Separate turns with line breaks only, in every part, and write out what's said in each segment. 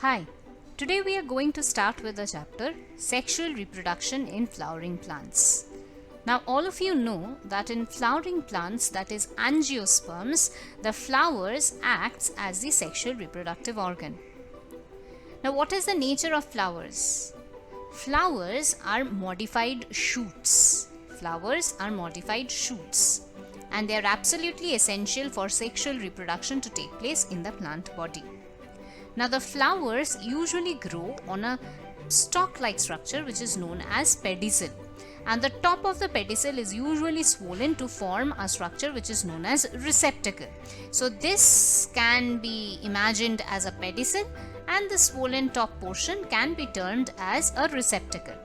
Hi, today we are going to start with the chapter Sexual Reproduction in Flowering Plants. Now all of you know that in flowering plants, that is angiosperms, the flowers acts as the sexual reproductive organ. Now what is the nature of flowers? Flowers are modified shoots. Flowers are modified shoots and they are absolutely essential for sexual reproduction to take place in the plant body. Now the flowers usually grow on a stalk-like structure which is known as pedicel, and the top of the pedicel is usually swollen to form a structure which is known as receptacle. So this can be imagined as a pedicel and the swollen top portion can be termed as a receptacle.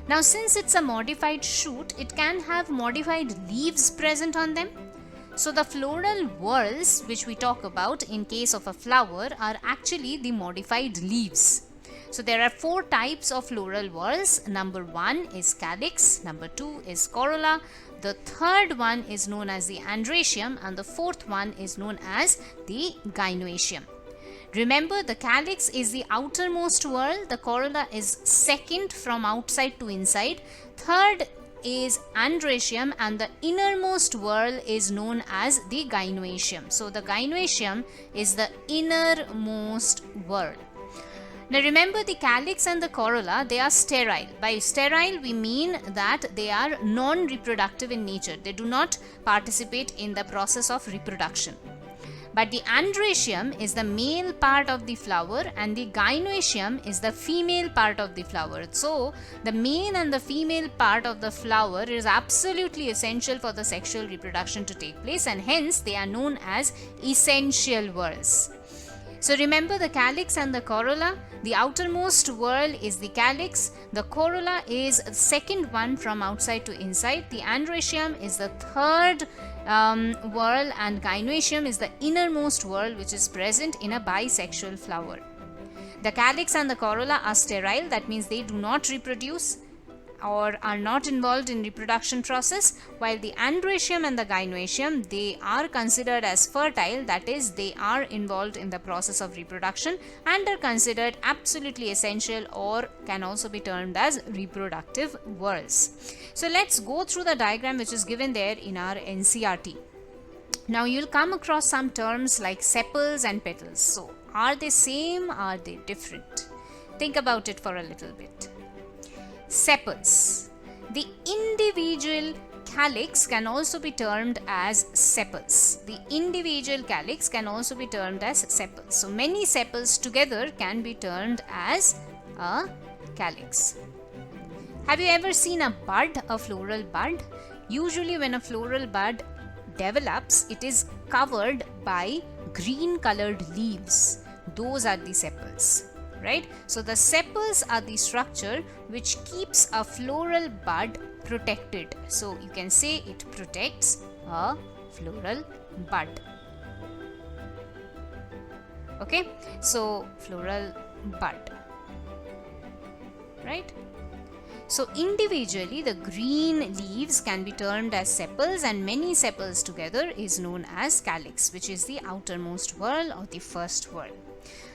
Now since it's a modified shoot, it can have modified leaves present on them. So the floral whorls which we talk about in case of a flower are actually the modified leaves. So there are four types of floral whorls. Number 1 is calyx, number 2 is corolla, the third one is known as the androecium, and the fourth one is known as the gynoecium. Remember, the calyx is the outermost whorl, the corolla is second from outside to inside, third is androecium, and the innermost whorl is known as the gynoecium. So the gynoecium is the innermost whorl. Now remember, the calyx and the corolla, they are sterile. By sterile we mean that they are non-reproductive in nature. They do not participate in the process of reproduction. But the androecium is the male part of the flower and the gynoecium is the female part of the flower. So the male and the female part of the flower is absolutely essential for the sexual reproduction to take place, and hence they are known as essential whorls. So remember, the calyx and the corolla, the outermost whorl is the calyx, the corolla is the second one from outside to inside, the androecium is the third whorl, and gynoecium is the innermost whorl which is present in a bisexual flower. The calyx and the corolla are sterile, that means they do not reproduce or are not involved in reproduction process, while the androecium and the gynoecium, they are considered as fertile, that is they are involved in the process of reproduction and are considered absolutely essential or can also be termed as reproductive whorls. So let's go through the diagram which is given there in our NCERT. Now you'll come across some terms like sepals and petals. So are they same? Are they different? Think about it for a little bit. Sepals. The individual calyx can also be termed as sepals. The individual calyx can also be termed as sepals. So many sepals together can be termed as a calyx. Have you ever seen a bud, a floral bud? Usually when a floral bud develops, it is covered by green colored leaves. Those are the sepals. Right? So the sepals are the structure which keeps a floral bud protected. So you can say it protects a floral bud. Okay? So floral bud. Right? So individually the green leaves can be termed as sepals, and many sepals together is known as calyx, which is the outermost whorl or the first whorl.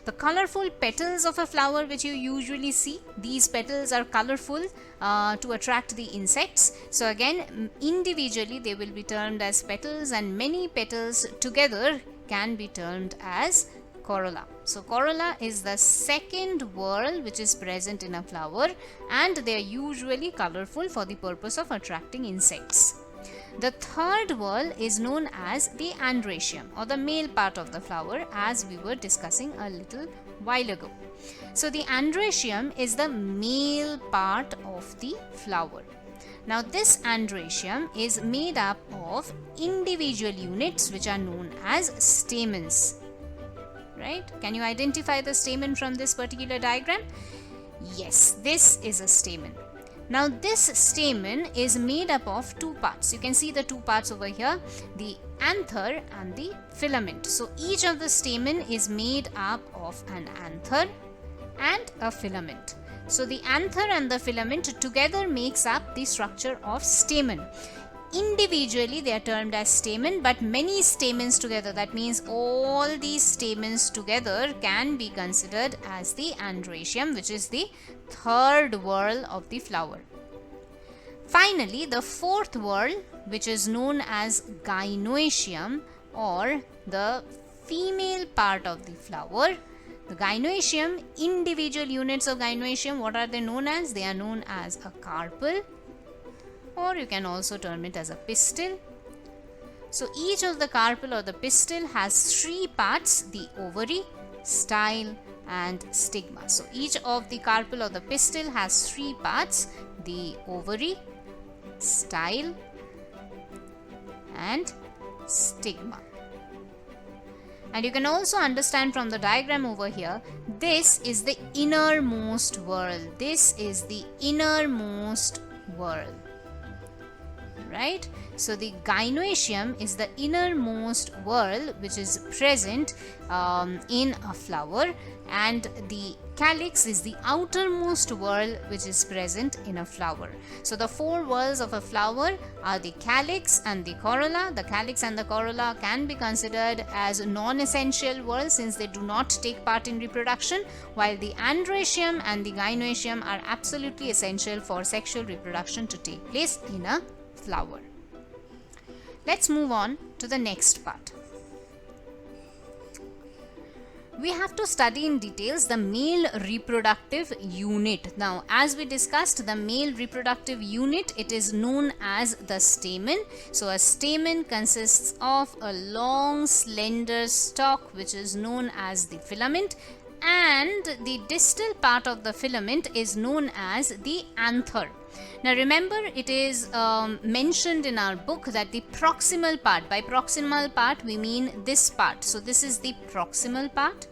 The colorful petals of a flower which you usually see, these petals are colorful to attract the insects. So again, individually they will be termed as petals, and many petals together can be termed as corolla. So corolla is the second whorl which is present in a flower, and they are usually colorful for the purpose of attracting insects. The third whorl is known as the androecium, or the male part of the flower, as we were discussing a little while ago. So the androecium is the male part of the flower. Now this androecium is made up of individual units which are known as stamens. Right? Can you identify the stamen from this particular diagram? Yes, this is a stamen. Now this stamen is made up of two parts. You can see the two parts over here, the anther and the filament. So each of the stamen is made up of an anther and a filament. So the anther and the filament together makes up the structure of stamen. individually they are termed as stamen, but many stamens together, that means all these stamens together, can be considered as the androecium, which is the third whorl of the flower. Finally, the fourth whorl, which is known as gynoecium, or the female part of the flower. The gynoecium, individual units of gynoecium, what are they known as? They are known as a carpel, or you can also term it as a pistil. So each of the carpel or the pistil has three parts: the ovary, style, and stigma. So each of the carpel or the pistil has three parts: the ovary, style, and stigma. And you can also understand from the diagram over here, this is the innermost whorl. This is the innermost whorl, right? So the gynoecium is the innermost whorl which is present in a flower, and the calyx is the outermost whorl which is present in a flower. So the four whorls of a flower are the calyx and the corolla. The calyx and the corolla can be considered as non-essential whorls since they do not take part in reproduction, while the androecium and the gynoecium are absolutely essential for sexual reproduction to take place in a flower. Let's move on to the next part. We have to study in details the male reproductive unit. Now, as we discussed, the male reproductive unit, it is known as the stamen. So a stamen consists of a long slender stalk which is known as the filament, and the distal part of the filament is known as the anther. Now remember, it is mentioned in our book that the proximal part, by proximal part we mean this part. So this is the proximal part.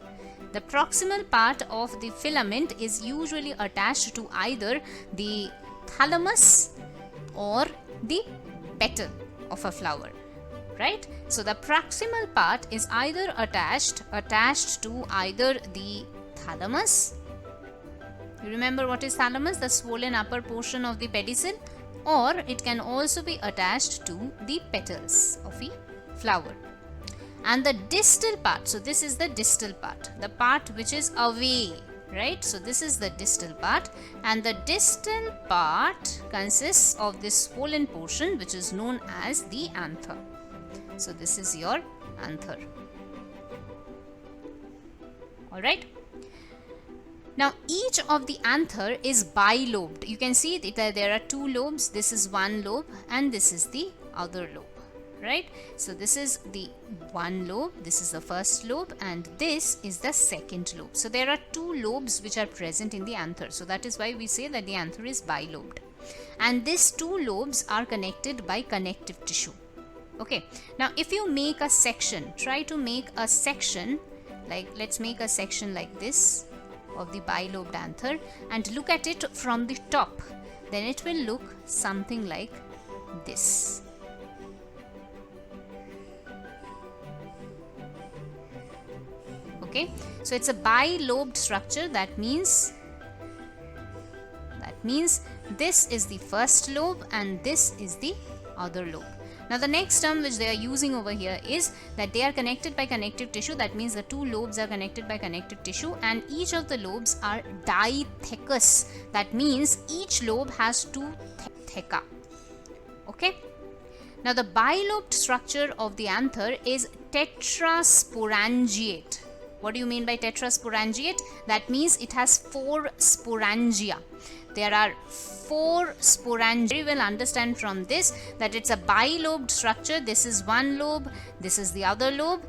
The proximal part of the filament is usually attached to either the thalamus or the petal of a flower, right? So the proximal part is either attached to either the thalamus. You remember what is thalamus? The swollen upper portion of the pedicel. Or it can also be attached to the petals of a flower. And the distal part, so this is the distal part, the part which is away, right? So this is the distal part, and the distal part consists of this swollen portion which is known as the anther. So this is your anther. Alright. Now each of the anther is bilobed. You can see that there are two lobes. This is one lobe and this is the other lobe, right? So this is the one lobe, this is the first lobe, and this is the second lobe. So there are two lobes which are present in the anther. So that is why we say that the anther is bilobed. And these two lobes are connected by connective tissue. Okay, now if you make a section, try to make a section, like let's make a section like this of the bilobed anther and look at it from the top, then it will look something like this. Okay, so it's a bilobed structure. That means this is the first lobe and this is the other lobe. Now the next term which they are using over here is that they are connected by connective tissue. That means the two lobes are connected by connective tissue and each of the lobes are dithecous. That means each lobe has two theca. Okay. Now the bilobed structure of the anther is tetrasporangiate. What do you mean by tetrasporangiate? That means it has 4 sporangia. There are 4 sporangia. You will understand from this that it's a bilobed structure. This is one lobe, this is the other lobe.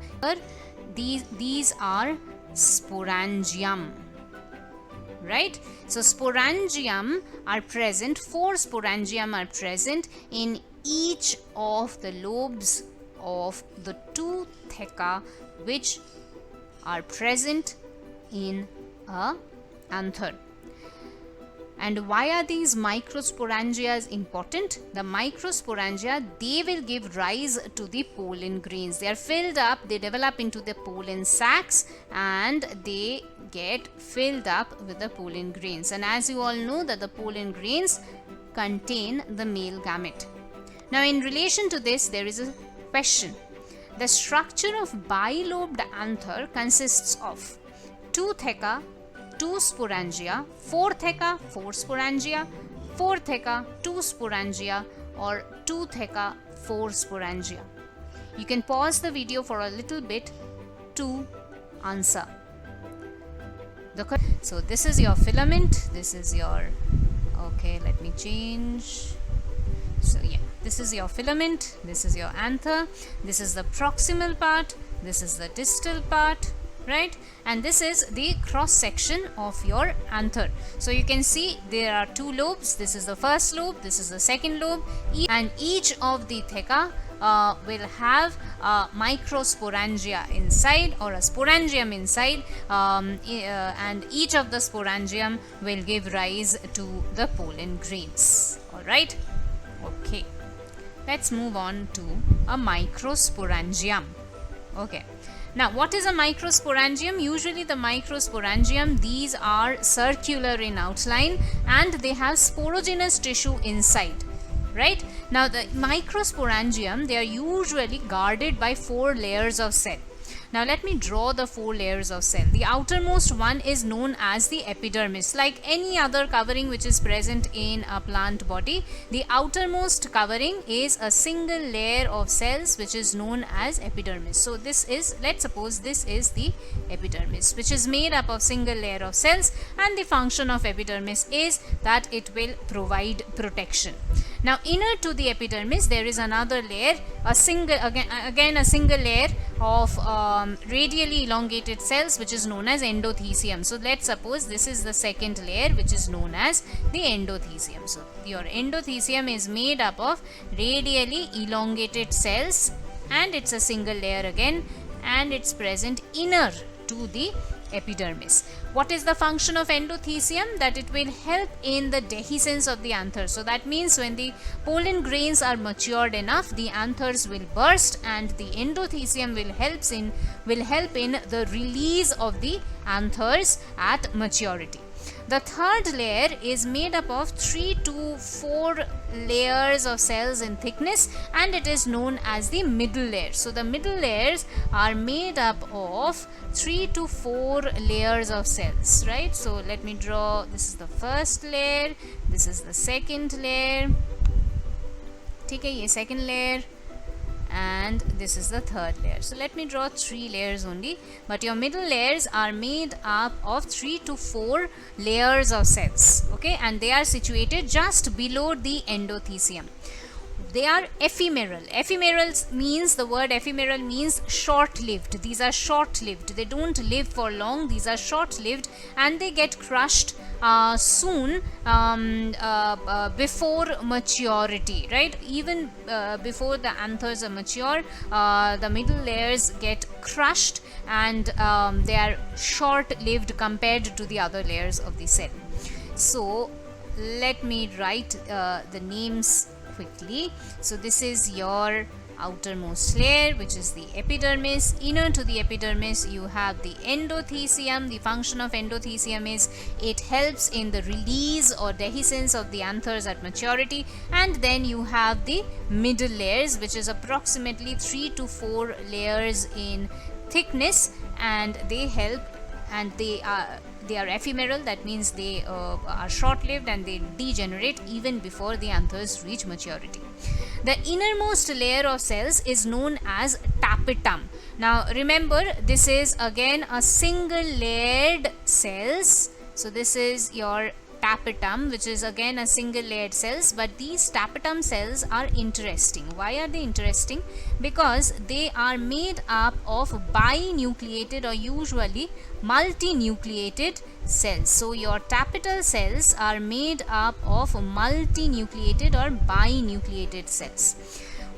These are sporangium, right? So sporangium are present, 4 sporangium are present in each of the lobes of the 2 theca which are present in a anther. And why are these microsporangia important? The microsporangia, they will give rise to the pollen grains. They are filled up, they develop into the pollen sacs and they get filled up with the pollen grains. And as you all know that the pollen grains contain the male gamete. Now in relation to this, there is a question. The structure of bilobed anther consists of 2 theca, 2 sporangia, 4 theca, 4 sporangia, 4 theca, 2 sporangia, or 2 theca, 4 sporangia. You can pause the video for a little bit to answer. So this is your filament, this is your, okay, let me change. So yeah, this is your filament, this is your anther, this is the proximal part, this is the distal part, right? And this is the cross section of your anther. So you can see there are 2 lobes. This is the first lobe, this is the second lobe, and each of the theca will have a microsporangia inside, or a sporangium inside, and each of the sporangium will give rise to the pollen grains. Alright, okay, let's move on to a microsporangium. Okay, now what is a microsporangium? Usually the microsporangium, these are circular in outline and they have sporogenous tissue inside. Right? Now the microsporangium, they are usually guarded by 4 layers of cell. Now let me draw the 4 layers of cell. The outermost one is known as the epidermis. Like any other covering which is present in a plant body, the outermost covering is a single layer of cells which is known as epidermis. So this is, let's suppose this is the epidermis, which is made up of single layer of cells, and the function of epidermis is that it will provide protection. Now inner to the epidermis there is another layer, a single layer of radially elongated cells which is known as endothecium. So let's suppose this is the second layer which is known as the endothecium. So your endothecium is made up of radially elongated cells, and it's a single layer again, and it's present inner to the epidermis. What is the function of endothecium? That it will help in the dehiscence of the anther. So that means when the pollen grains are matured enough, the anthers will burst, and the endothecium will help in the release of the anthers at maturity. The third layer is made up of 3 to 4 layers of cells in thickness, and it is known as the middle layer. So the middle layers are made up of 3 to 4 layers of cells, right? So let me draw, this is the first layer, this is the second layer, okay, ye second layer, and this is the third layer. So let me draw 3 layers only, but your middle layers are made up of 3 to 4 layers of cells, okay, and they are situated just below the endothecium. They are ephemeral. Ephemeral means, the word ephemeral means short-lived. These are short-lived. They don't live for long. These are short-lived, and they get crushed soon before maturity, right? Even before the anthers are mature, the middle layers get crushed, and they are short-lived compared to the other layers of the cell. So let me write the names quickly. So this is your outermost layer, which is the epidermis. Inner to the epidermis you have the endothecium. The function of endothecium is it helps in the release or dehiscence of the anthers at maturity. And then you have the middle layers, which is approximately 3 to 4 layers in thickness, and they help, and they are ephemeral. That means they are short-lived and they degenerate even before the anthers reach maturity. The innermost layer of cells is known as tapetum. Now remember, this is again a single layered cells. So this is your tapetum, which is again a single layered cells, but these tapetum cells are interesting. Why are they interesting? Because they are made up of binucleated or usually multinucleated cells. So your tapetal cells are made up of multinucleated or binucleated cells.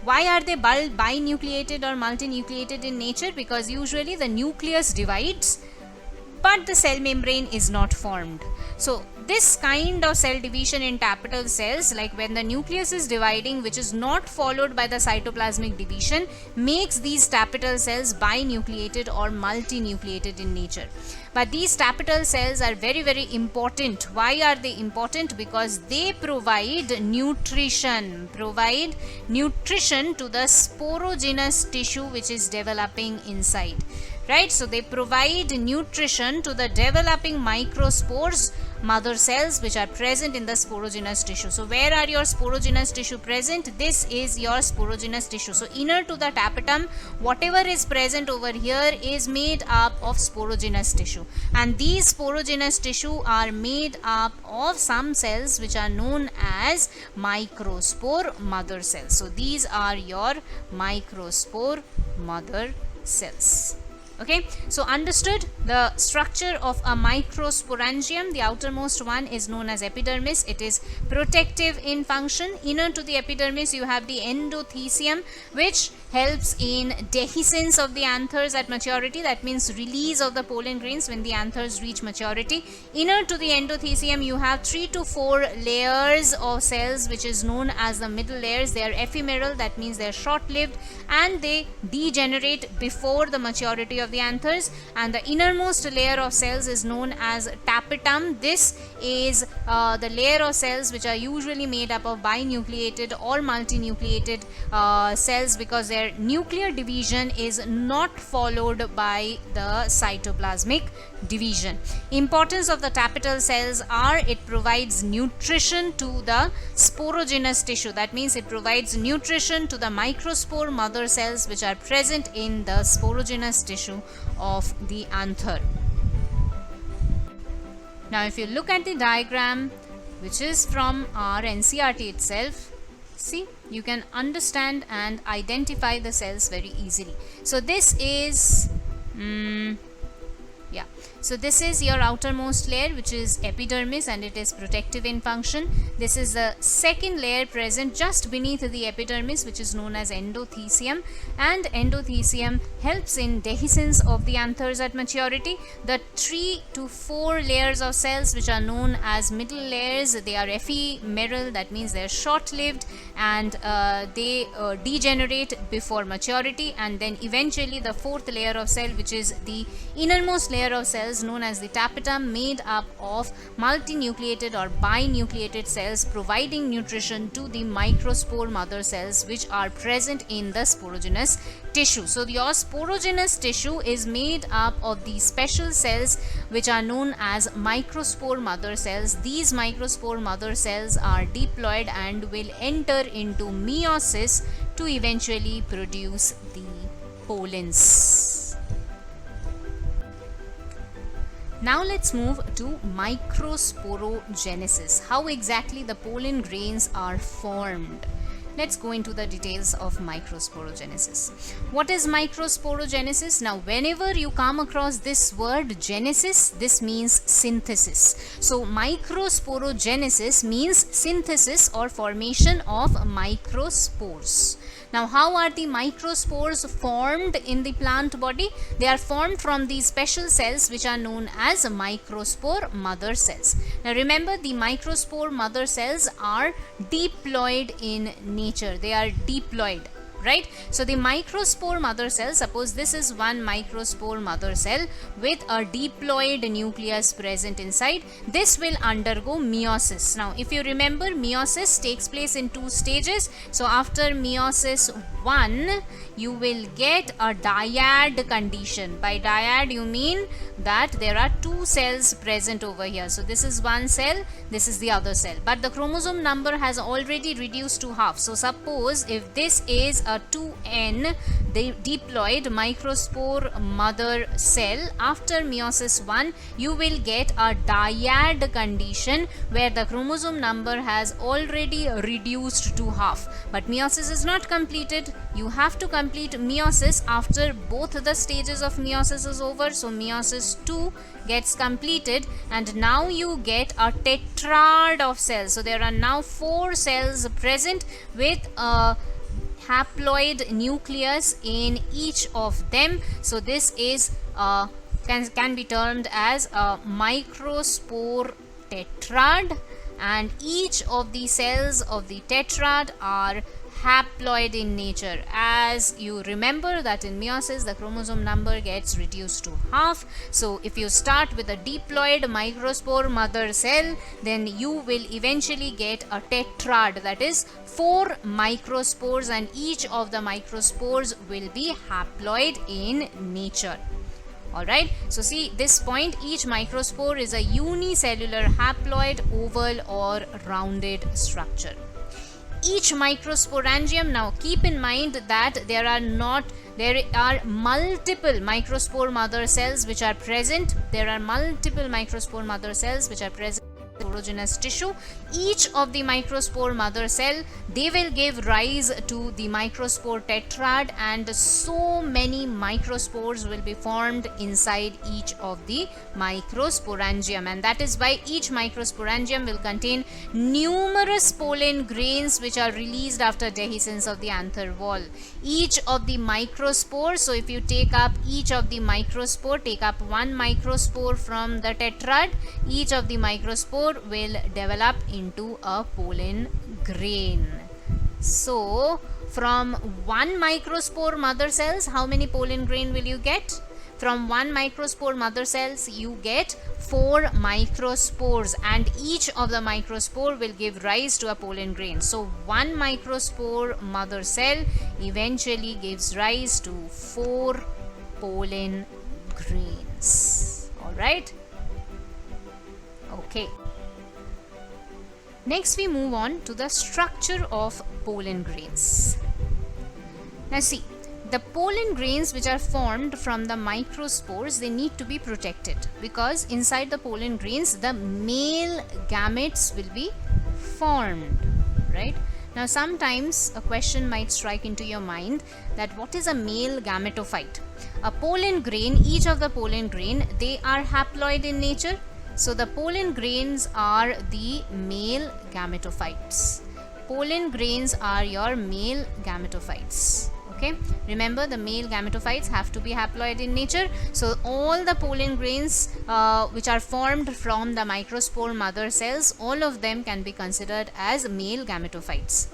Why are they binucleated or multinucleated in nature? Because usually the nucleus divides but the cell membrane is not formed. So this kind of cell division in tapetal cells, like when the nucleus is dividing, which is not followed by the cytoplasmic division, makes these tapetal cells binucleated or multinucleated in nature. But these tapetal cells are very, very important. Why are they important? Because they provide nutrition to the sporogenous tissue which is developing inside. Right, so they provide nutrition to the developing microspores, mother cells, which are present in the sporogenous tissue. So where are your sporogenous tissue present? This is your sporogenous tissue. So inner to the tapetum, whatever is present over here is made up of sporogenous tissue, and these sporogenous tissue are made up of some cells which are known as microspore mother cells. So these are your microspore mother cells. Okay, so understood the structure of a microsporangium. The outermost one is known as epidermis. It is protective in function. Inner to the epidermis you have the endothecium, which helps in dehiscence of the anthers at maturity. That means release of the pollen grains when the anthers reach maturity. Inner to the endothecium you have 3 to 4 layers of cells, which is known as the middle layers. They are ephemeral, that means they are short-lived and they degenerate before the maturity of the anthers. And the innermost layer of cells is known as tapetum. This is the layer of cells which are usually made up of binucleated or multinucleated cells, because their nuclear division is not followed by the cytoplasmic division. Importance of the tapetal cells are it provides nutrition to the sporogenous tissue. That means it provides nutrition to the microspore mother cells which are present in the sporogenous tissue of the anther. Now if you look at the diagram, which is from our NCERT itself, see, you can understand and identify the cells very easily. So this is so this is your outermost layer, which is epidermis, and it is protective in function. This is the second layer present just beneath the epidermis, which is known as endothecium, and endothecium helps in dehiscence of the anthers at maturity. The 3 to 4 layers of cells which are known as middle layers, they are ephemeral, that means they are short-lived and they degenerate before maturity. And then eventually the 4th layer of cell, which is the innermost layer of cells known as the tapetum, made up of multinucleated or binucleated cells providing nutrition to the microspore mother cells which are present in the sporogenous tissue. So your sporogenous tissue is made up of these special cells which are known as microspore mother cells. These microspore mother cells are diploid and will enter into meiosis to eventually produce the pollens. Now let's move to microsporogenesis. How exactly the pollen grains are formed. Let's go into the details of microsporogenesis. What is microsporogenesis? Now whenever you come across this word genesis, this means synthesis. So microsporogenesis means synthesis or formation of microspores. Now how are the microspores formed in the plant body? They are formed from these special cells which are known as microspore mother cells. Now remember, the microspore mother cells are diploid in nature. They are diploid, right? So the microspore mother cell, suppose this is one microspore mother cell with a diploid nucleus present inside, this will undergo meiosis. Now if you remember, meiosis takes place in 2 stages. So after meiosis 1 you will get a dyad condition. By dyad you mean that there are 2 cells present over here. So this is one cell, this is the other cell, but the chromosome number has already reduced to half. So suppose if this is a 2n the diploid microspore mother cell, after meiosis 1 you will get a dyad condition where the chromosome number has already reduced to half. But meiosis is not completed. You have to complete meiosis after both the stages of meiosis is over. So meiosis 2 gets completed and now you get a tetrad of cells. So there are now 4 cells present with a haploid nucleus in each of them. So this is a can be termed as a microspore tetrad, and each of the cells of the tetrad are haploid in nature. As you remember that in meiosis the chromosome number gets reduced to half. So if you start with a diploid microspore mother cell, then you will eventually get a tetrad, that is 4 microspores, and each of the microspores will be haploid in nature. Alright, so see this point, each microspore is a unicellular haploid, oval or rounded structure. Each microsporangium, now keep in mind that there are multiple microspore mother cells which are present. There are multiple microspore mother cells which are present in sporogenous tissue. Each of the microspore mother cell, they will give rise to the microspore tetrad, and so many microspores will be formed inside each of the microsporangium, and that is why each microsporangium will contain numerous pollen grains which are released after dehiscence of the anther wall. Each of the microspores, so if you take up each of the microspore, take up one microspore from the tetrad, each of the microspore will develop into a pollen grain. So from one microspore mother cells, how many pollen grain will you get? From one microspore mother cells you get 4 microspores, and each of the microspore will give rise to a pollen grain. So one microspore mother cell eventually gives rise to 4 pollen grains. Alright? Okay. Next we move on to the structure of pollen grains. Now see, the pollen grains which are formed from the microspores, they need to be protected, because inside the pollen grains the male gametes will be formed, right? Now sometimes a question might strike into your mind that what is a male gametophyte? A pollen grain, each of the pollen grain, they are haploid in nature. So the pollen grains are the male gametophytes. Pollen grains are your male gametophytes. Okay, remember the male gametophytes have to be haploid in nature. So all the pollen grains which are formed from the microspore mother cells, all of them can be considered as male gametophytes.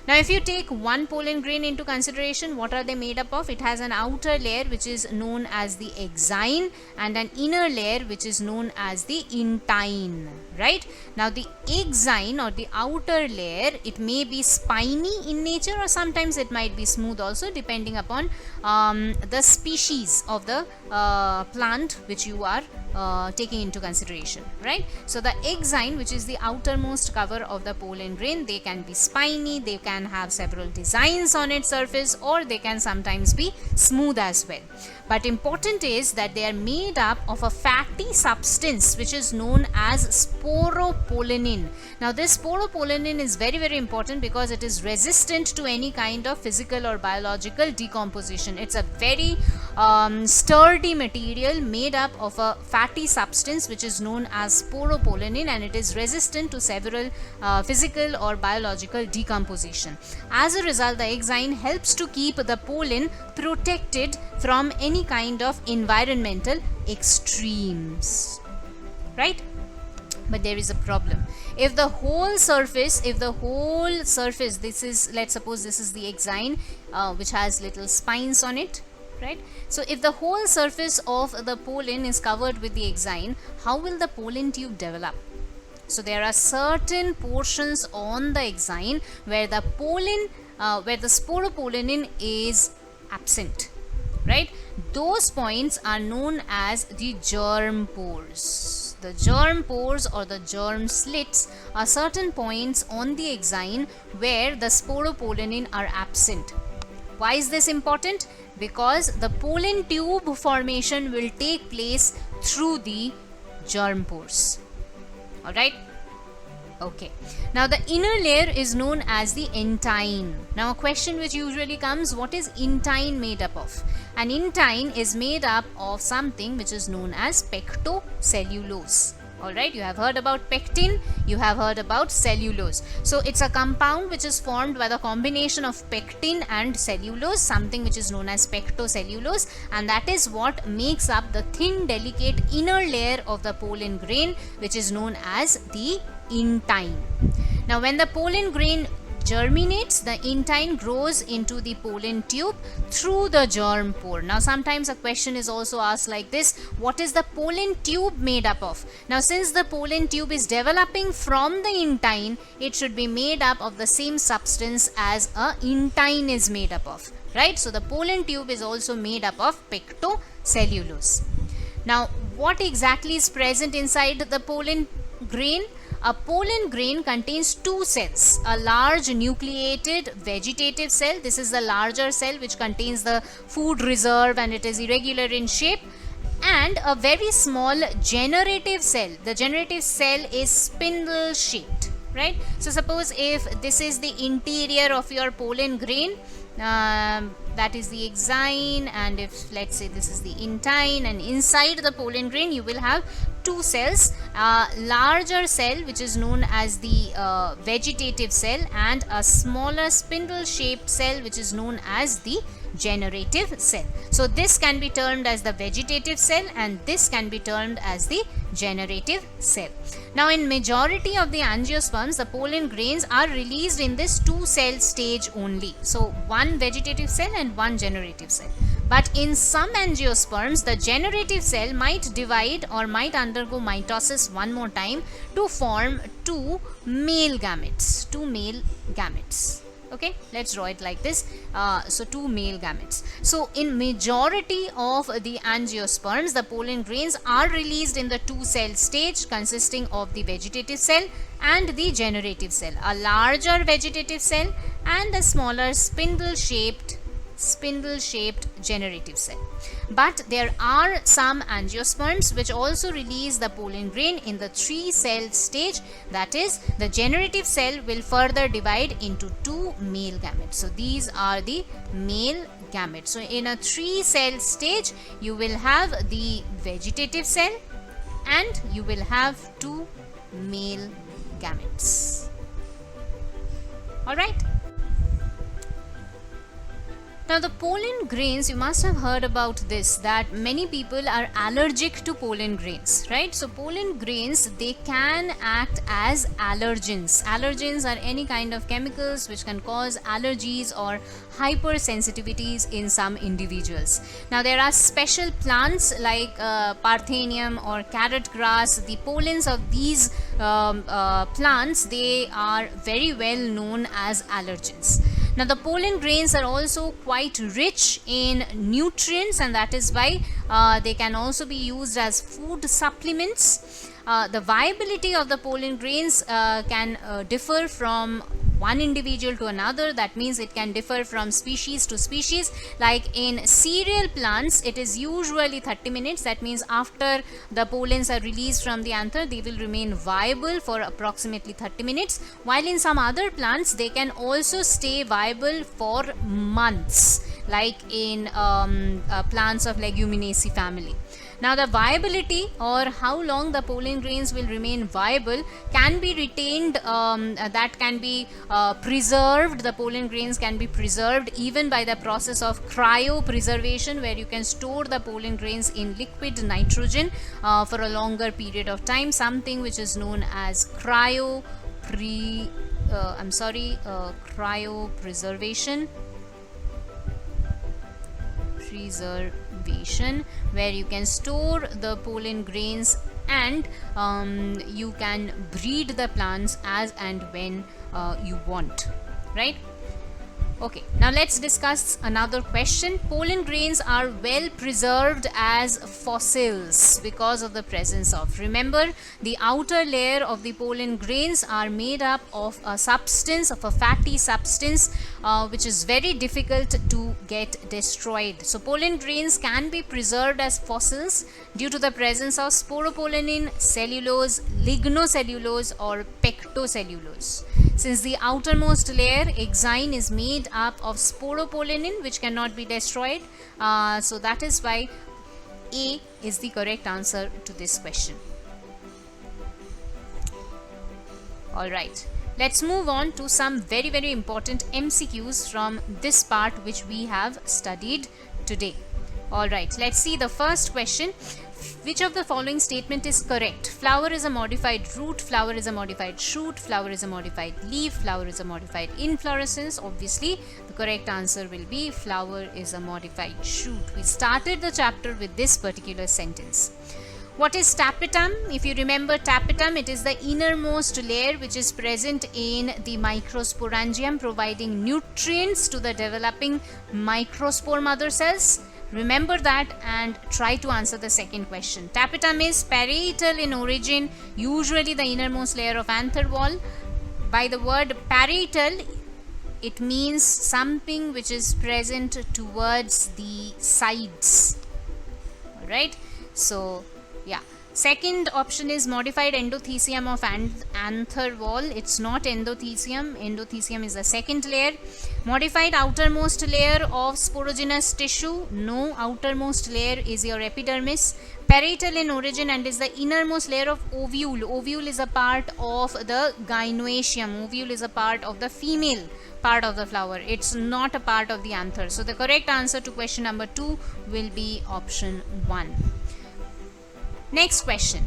Now if you take one pollen grain into consideration, what are they made up of? It has an outer layer which is known as the exine, and an inner layer which is known as the intine, right? Now the exine or the outer layer, it may be spiny in nature, or sometimes it might be smooth also, depending upon the species of the plant which you are taking into consideration, right? So the exine, which is the outermost cover of the pollen grain, they can be spiny, they can have several designs on its surface, or they can sometimes be smooth as well. But important is that they are made up of a fatty substance which is known as sporopollenin. Now this sporopollenin is very, very important because it is resistant to any kind of physical or biological decomposition. It's a very sturdy material made up of a fatty substance which is known as sporopollenin, and it is resistant to several physical or biological decomposition. As a result, the exine helps to keep the pollen protected from any kind of environmental extremes, right? But there is a problem. If the whole surface, this is, let's suppose this is the exine which has little spines on it, right? So if the whole surface of the pollen is covered with the exine, how will the pollen tube develop? So there are certain portions on the exine where the pollen, where the sporopollenin is absent, right? Those points are known as the germ pores. The germ pores or the germ slits are certain points on the exine where the sporopollenin are absent. Why is this important? Because the pollen tube formation will take place through the germ pores. Alright? Okay. Now the inner layer is known as the intine. Now a question which usually comes, what is intine made up of? An intine is made up of something which is known as pectocellulose. Alright, you have heard about pectin, you have heard about cellulose. So it's a compound which is formed by the combination of pectin and cellulose, something which is known as pectocellulose, and that is what makes up the thin delicate inner layer of the pollen grain, which is known as the intine. Now when the pollen grain germinates, the intine grows into the pollen tube through the germ pore. Now sometimes a question is also asked like this: what is the pollen tube made up of? Now since the pollen tube is developing from the intine, it should be made up of the same substance as a intine is made up of, right? So the pollen tube is also made up of pectocellulose. Now what exactly is present inside the pollen grain? A pollen grain contains two cells, a large nucleated vegetative cell. This is the larger cell which contains the food reserve and it is irregular in shape, and a very small generative cell. The generative cell is spindle shaped, right? So suppose if this is the interior of your pollen grain, that is the exine, and if let's say this is the intine, and inside the pollen grain you will have two cells, larger cell which is known as the vegetative cell, and a smaller spindle shaped cell which is known as the generative cell. So this can be termed as the vegetative cell and this can be termed as the generative cell. Now in majority of the angiosperms, the pollen grains are released in this two cell stage only. So one vegetative cell and one generative cell. But in some angiosperms, the generative cell might divide or might undergo mitosis one more time to form two male gametes. Okay, let's draw it like this. So two male gametes. So in majority of the angiosperms, the pollen grains are released in the two cell stage consisting of the vegetative cell and the generative cell, a larger vegetative cell and a smaller spindle shaped generative cell. But there are some angiosperms which also release the pollen grain in the three cell stage, that is the generative cell will further divide into two male gametes. So these are the male gametes. So in a three cell stage you will have the vegetative cell and you will have two male gametes. Alright. Now the pollen grains, you must have heard about this, that many people are allergic to pollen grains, right? So pollen grains, they can act as allergens. Allergens are any kind of chemicals which can cause allergies or hypersensitivities in some individuals. Now there are special plants like parthenium or carrot grass. The pollens of these plants, they are very well known as allergens. Now the pollen grains are also quite rich in nutrients, and that is why they can also be used as food supplements. The viability of the pollen grains can differ from one individual to another. That means it can differ from species to species. Like in cereal plants, it is usually 30 minutes. That means after the pollens are released from the anther, they will remain viable for approximately 30 minutes. While in some other plants, they can also stay viable for months, like in plants of Leguminaceae family. Now the viability, or how long the pollen grains will remain viable, can be retained, that can be preserved. The pollen grains can be preserved even by the process of cryopreservation, where you can store the pollen grains in liquid nitrogen for a longer period of time, something which is known as cryopreservation, where you can store the pollen grains and you can breed the plants as and when you want, right? Okay, now let's discuss another question. Pollen grains are well preserved as fossils because of the presence of, remember, the outer layer of the pollen grains are made up of a substance, of a fatty substance, which is very difficult to get destroyed. So pollen grains can be preserved as fossils due to the presence of sporopollenin, cellulose, lignocellulose or pectocellulose. Since the outermost layer, exine, is made up of sporopollenin, which cannot be destroyed, so that is why A is the correct answer to this question. Alright, let's move on to some very important MCQs from this part which we have studied today. Alright, let's see the first question. Which of the following statement is correct? Flower is a modified root, flower is a modified shoot, flower is a modified leaf, flower is a modified inflorescence. Obviously, the correct answer will be flower is a modified shoot. We started the chapter with this particular sentence. What is tapetum? If you remember tapetum, it is the innermost layer which is present in the microsporangium, providing nutrients to the developing microspore mother cells. Remember that and try to answer the second question. Tapetum is parietal in origin, usually the innermost layer of anther wall. By the word parietal, it means something which is present towards the sides. Alright, so yeah. Second option is modified endothecium of anther wall. It's not endothecium. Endothecium is the second layer. Modified outermost layer of sporogenous tissue. No, outermost layer is your epidermis. Parietal in origin and is the innermost layer of ovule. Ovule is a part of the gynoecium. Ovule is a part of the female part of the flower. It's not a part of the anther. So the correct answer to question number 2 will be option 1. Next question.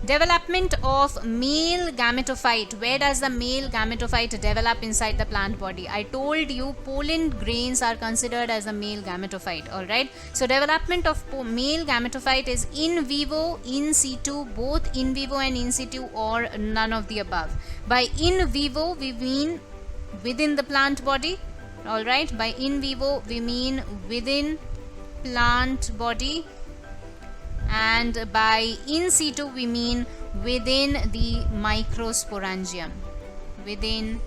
Development of male gametophyte. Where does the male gametophyte develop inside the plant body? I told you pollen grains are considered as a male gametophyte. Alright. So development of male gametophyte is in vivo, in situ, both in vivo and in situ, or none of the above. By in vivo we mean within the plant body. Alright. By in vivo we mean within plant body. And by in situ we mean within the microsporangium. Within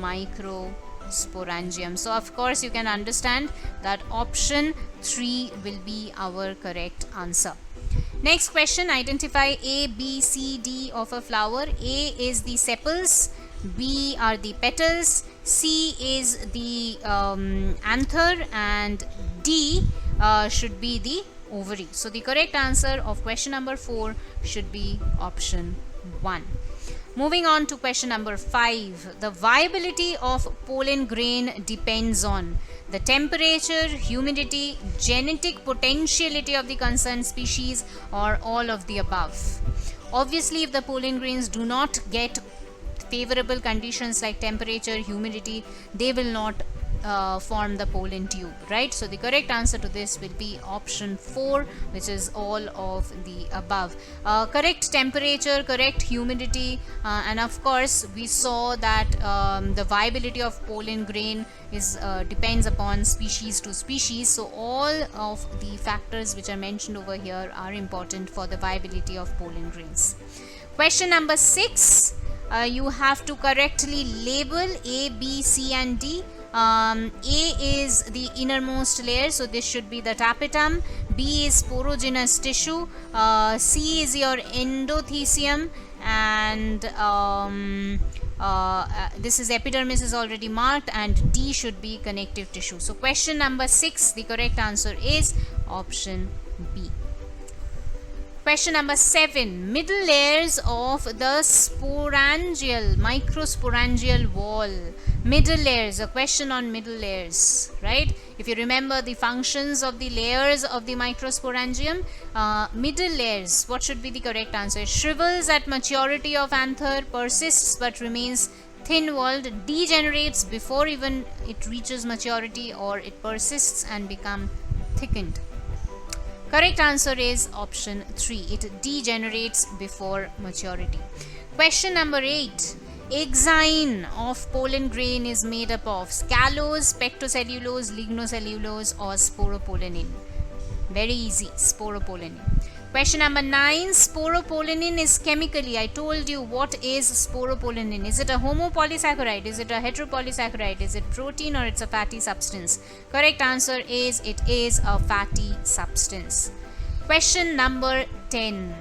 microsporangium. So of course you can understand that option 3 will be our correct answer. Next question. Identify A, B, C, D of a flower. A is the sepals, B are the petals, C is the anther, and D should be the ovary. So the correct answer of question number 4 should be option 1. Moving on to question number 5. The viability of pollen grain depends on the temperature, humidity, genetic potentiality of the concerned species, or all of the above. Obviously, if the pollen grains do not get favorable conditions like temperature, humidity, they will not form the pollen tube, right? So the correct answer to this will be option 4, which is all of the above. Correct temperature, correct humidity, and of course we saw that the viability of pollen grain is depends upon species to species. So all of the factors which are mentioned over here are important for the viability of pollen grains. Question number 6. You have to correctly label A, B, C and D. A is the innermost layer, so this should be the tapetum. B is sporogenous tissue. C is your endothecium, and this is epidermis is already marked, and D should be connective tissue. So question number 6, the correct answer is option B. Question number 7. Middle layers of the sporangial, microsporangial wall. Middle layers, a question on middle layers, right? If you remember the functions of the layers of the microsporangium, middle layers, what should be the correct answer? It shrivels at maturity of anther, persists but remains thin-walled, degenerates before even it reaches maturity, or it persists and become thickened. Correct answer is option 3. It degenerates before maturity. Question number 8. Exine of pollen grain is made up of scallose, pectocellulose, lignocellulose, or sporopollenin. Very easy, sporopollenin. Question number 9. Sporopollenin is chemically, I told you what is sporopollenin. Is it a homopolysaccharide? Is it a heteropolysaccharide? Is it protein, or it's a fatty substance? Correct answer is it is a fatty substance. Question number 10.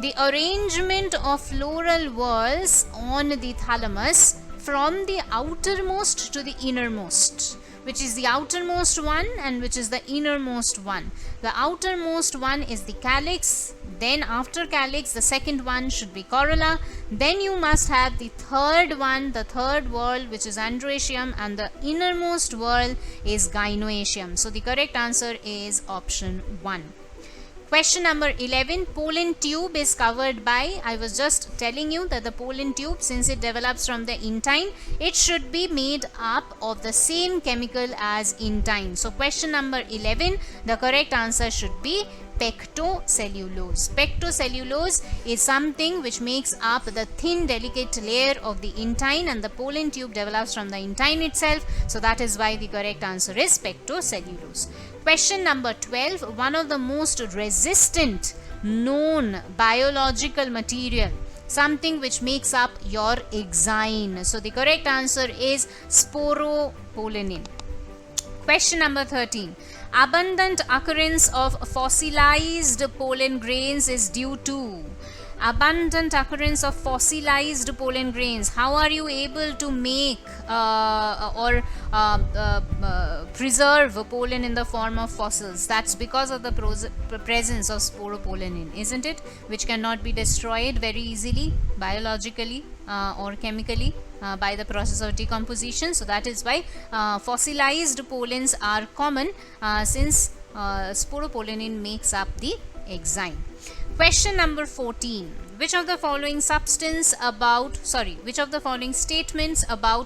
The arrangement of floral whorls on the thalamus from the outermost to the innermost. which is the outermost one and which is the innermost one. The outermost one is the calyx, then after calyx the second one should be corolla, then you must have the third one, the third whorl, which is androecium, and the innermost whorl is gynoecium. So the correct answer is option 1. Question number 11, pollen tube is covered by, I was just telling you that the pollen tube, since it develops from the intine, it should be made up of the same chemical as intine. So question number 11, the correct answer should be pectocellulose. Pectocellulose is something which makes up the thin delicate layer of the intine, and the pollen tube develops from the intine itself. So that is why the correct answer is pectocellulose. Question number 12, one of the most resistant known biological material, something which makes up your exine. So the correct answer is sporopollenin. Question number 13, abundant occurrence of fossilized pollen grains is due to. Abundant occurrence of fossilized pollen grains. How are you able to make or preserve pollen in the form of fossils? That's because of the presence of sporopollenin, isn't it? Which cannot be destroyed very easily biologically or chemically by the process of decomposition. So that is why fossilized pollens are common, since sporopollenin makes up the exine. Question number 14. Which of the following statements about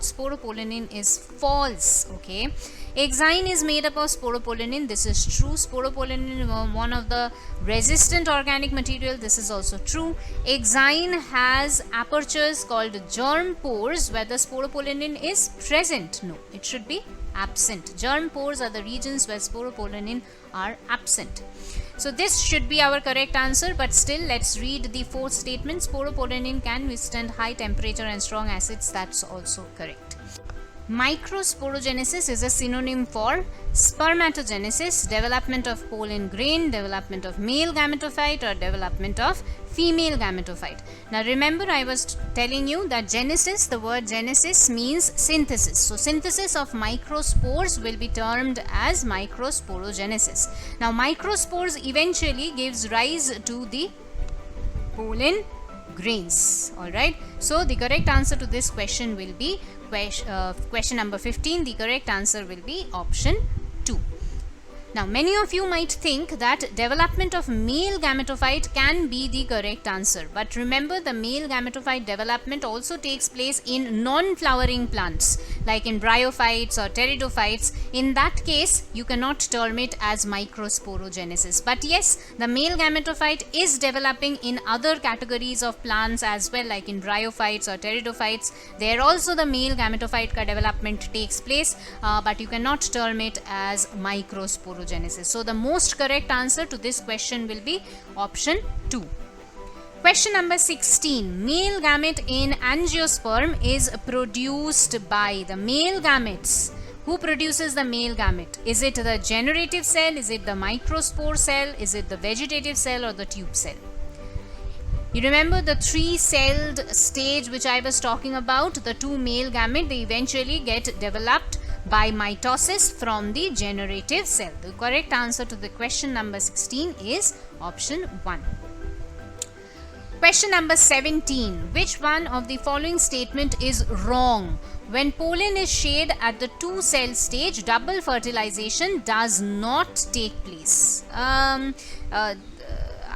sporopollenin is false? Okay. Exine is made up of sporopollenin. This is true. Sporopollenin is one of the resistant organic material. This is also true. Exine has apertures called germ pores where the sporopollenin is present. No, it should be absent. Germ pores are the regions where sporopollenin are absent. So this should be our correct answer, but still let's read the fourth statement. Sporopollenin can withstand high temperature and strong acids. That's also correct. Microsporogenesis is a synonym for spermatogenesis, development of pollen grain, development of male gametophyte, or development of female gametophyte. Now remember, I was telling you that genesis, the word genesis means synthesis. So synthesis of microspores will be termed as microsporogenesis. Now microspores eventually gives rise to the pollen grains. Alright, so the correct answer to this question will be question number 15. The correct answer will be option 2. Now many of you might think that development of male gametophyte can be the correct answer, but remember, the male gametophyte development also takes place in non-flowering plants like in bryophytes or pteridophytes. In that case you cannot term it as microsporogenesis, but yes, the male gametophyte is developing in other categories of plants as well, like in bryophytes or pteridophytes. There also the male gametophyte development takes place, but you cannot term it as microsporogenesis. So the most correct answer to this question will be option 2. Question number 16. Male gamete in angiosperm is produced by the male gametes. Who produces the male gamete? Is it the generative cell? Is it the microspore cell? Is it the vegetative cell or the tube cell? You remember the 3-celled stage which I was talking about? The 2 male gamete, they eventually get developed by mitosis from the generative cell. The correct answer to the question number 16 is option 1. Question number 17. Which one of the following statement is wrong? When pollen is shed at the 2-cell stage, double fertilization does not take place.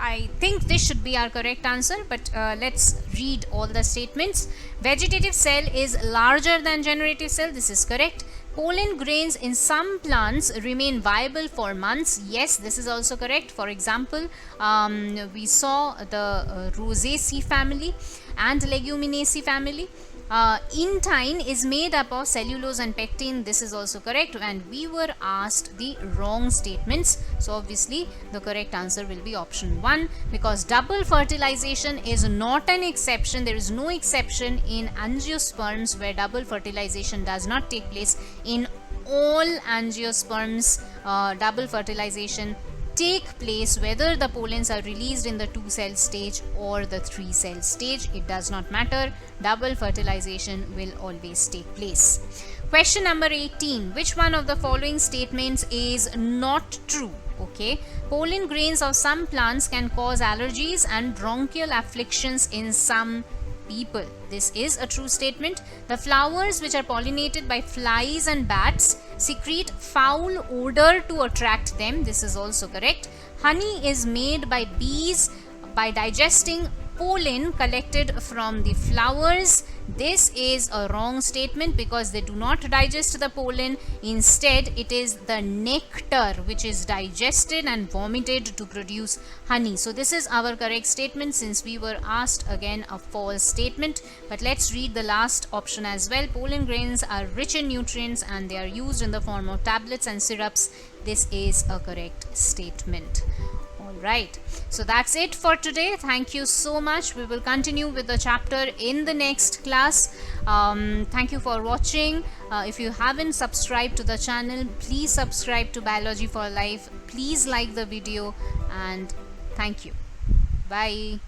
I think this should be our correct answer, but let's read all the statements. Vegetative cell is larger than generative cell. This is correct. Pollen grains in some plants remain viable for months. Yes, this is also correct. For example, we saw the Rosaceae family and Leguminaceae family. Intine is made up of cellulose and pectin. This is also correct, and we were asked the wrong statements. So obviously the correct answer will be option 1, because double fertilization is not an exception. There is no exception in angiosperms where double fertilization does not take place. In all angiosperms, double fertilization take place whether the pollens are released in the 2-cell stage or the 3-cell stage. It does not matter. Double fertilization will always take place. Question number 18. Which one of the following statements is not true? Okay. Pollen grains of some plants can cause allergies and bronchial afflictions in some people. This is a true statement. The flowers which are pollinated by flies and bats secrete foul odor to attract them. This is also correct. Honey is made by bees by digesting pollen collected from the flowers. This is a wrong statement because they do not digest the pollen. Instead, it is the nectar which is digested and vomited to produce honey. So this is our correct statement since we were asked again a false statement. But let's read the last option as well. Pollen grains are rich in nutrients and they are used in the form of tablets and syrups. This is a correct statement. Right, so that's it for today. Thank you so much. We will continue with the chapter in the next class. Thank you for watching. If you haven't subscribed to the channel, please subscribe to Biology for Life. Please like the video and thank you. Bye.